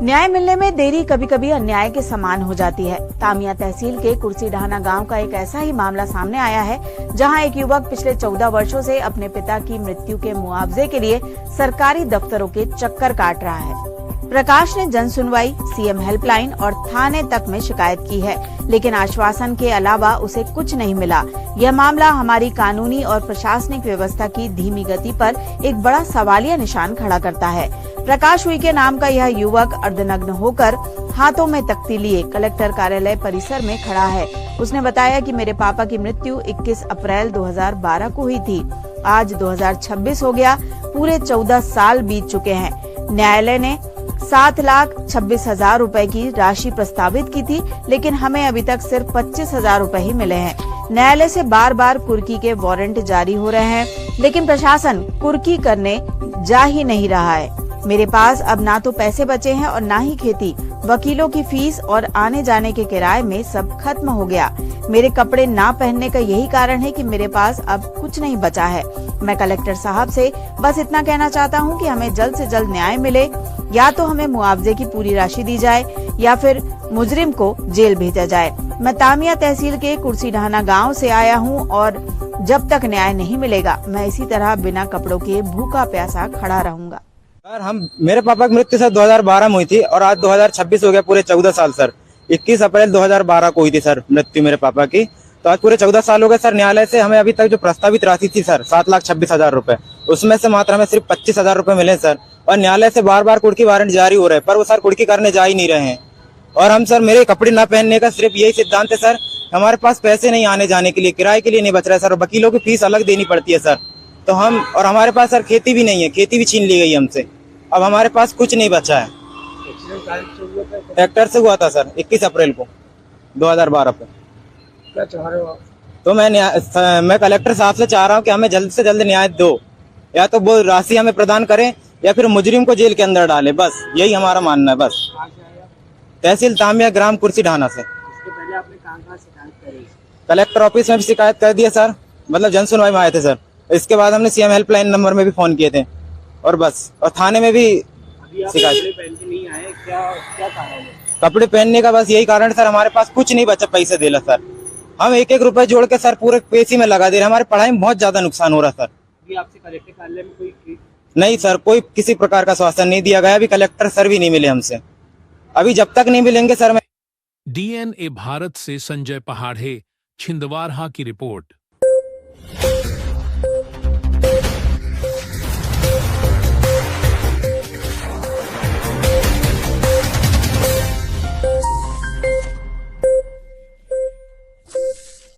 न्याय मिलने में देरी कभी कभी अन्याय के समान हो जाती है। तामिया तहसील के कुर्सी ढाना गांव का एक ऐसा ही मामला सामने आया है, जहां एक युवक पिछले 14 वर्षों से अपने पिता की मृत्यु के मुआवजे के लिए सरकारी दफ्तरों के चक्कर काट रहा है। प्रकाश ने जन सुनवाई, सीएम हेल्पलाइन और थाने तक में शिकायत की है, लेकिन आश्वासन के अलावा उसे कुछ नहीं मिला। यह मामला हमारी कानूनी और प्रशासनिक व्यवस्था की धीमी गति पर एक बड़ा सवालिया निशान खड़ा करता है। प्रकाश उइके नाम का यह युवक अर्धनग्न होकर हाथों में तख्ती लिए कलेक्टर कार्यालय परिसर में खड़ा है। उसने बताया कि मेरे पापा की मृत्यु 21 अप्रैल 2012 को हुई थी। आज 2026 हो गया, पूरे 14 साल बीत चुके हैं। न्यायालय ने 7,26,000 रुपए की राशि प्रस्तावित की थी, लेकिन हमें अभी तक सिर्फ 25,000 रुपए ही मिले हैं। न्यायालय से बार बार कुर्की के वारंट जारी हो रहे हैं, लेकिन प्रशासन कुर्की करने जा ही नहीं रहा है। मेरे पास अब ना तो पैसे बचे हैं और ना ही खेती। वकीलों की फीस और आने जाने के किराए में सब खत्म हो गया। मेरे कपड़े ना पहनने का यही कारण है कि मेरे पास अब कुछ नहीं बचा है। मैं कलेक्टर साहब से बस इतना कहना चाहता हूं कि हमें जल्द से जल्द न्याय मिले। या तो हमें मुआवजे की पूरी राशि दी जाए या फिर मुजरिम को जेल भेजा जाए। मैं तामिया तहसील के कुर्सी ढाना गाँव से आया हूँ और जब तक न्याय नहीं मिलेगा मैं इसी तरह बिना कपड़ों के भूखा प्यासा खड़ा रहूंगा। सर मेरे पापा की मृत्यु सर 2012 में हुई थी और आज 2026 हो गया, पूरे 14 साल सर। 21 अप्रैल 2012 को हुई थी सर मृत्यु मेरे पापा की, तो आज पूरे 14 साल हो गए सर। न्यायालय से हमें अभी तक जो प्रस्तावित राशि थी सर 7,26,000 रुपए, उसमें से मात्र हमें सिर्फ 25,000 रुपए मिले सर। और न्यायालय से बार बार कुर्की वारंट जारी हो रहे हैं, पर वो सर कुर्की करने जा ही नहीं रहे हैं। और हम सर मेरे कपड़े ना पहनने का सिर्फ यही सिद्धांत है सर, हमारे पास पैसे नहीं आने जाने के लिए, किराए के लिए नहीं बच रहा है सर। वकीलों की फीस अलग देनी पड़ती है सर। तो हम और हमारे पास सर खेती भी नहीं है, खेती भी छीन ली गई हमसे। अब हमारे पास कुछ नहीं बचा है। ट्रैक्टर से हुआ था सर 21 अप्रैल को 2012 पे। क्या चाह रहे हो आप? तो मैं कलेक्टर साहब से चाह रहा हूँ कि हमें जल्द से जल्द न्याय दो, या तो वो राशि हमें प्रदान करें या फिर मुजरिम को जेल के अंदर डाले। बस यही हमारा मानना है। बस तहसील तामिया, ग्राम कुर्सी ढाना से। इसके पहले आपने कहाँ शिकायत करी? कलेक्टर ऑफिस में भी शिकायत कर दिया सर, मतलब जन सुनवाई में आए थे सर। इसके बाद हमने सीएम हेल्पलाइन नंबर में भी फोन किए थे और बस, और थाने में भी शिकायत। कपड़े पहन के नहीं आए, क्या कारण है? कपड़े पहनने का बस यही कारण है सर, हमारे पास कुछ नहीं बचा पैसे देला सर। हम एक एक रुपए जोड़ के सर पूरे पेशी में लगा दे रहे। हमारी पढ़ाई में बहुत ज्यादा नुकसान हो रहा है सर। अभी आपसे कलेक्टर कार्यालय में कोई नहीं सर, कोई किसी प्रकार का स्वास्थ्य नहीं दिया गया। अभी कलेक्टर सर भी नहीं मिले हमसे। अभी जब तक नहीं मिलेंगे सर मैं। DNA भारत से संजय पहाड़े, छिंदवारहा की रिपोर्ट।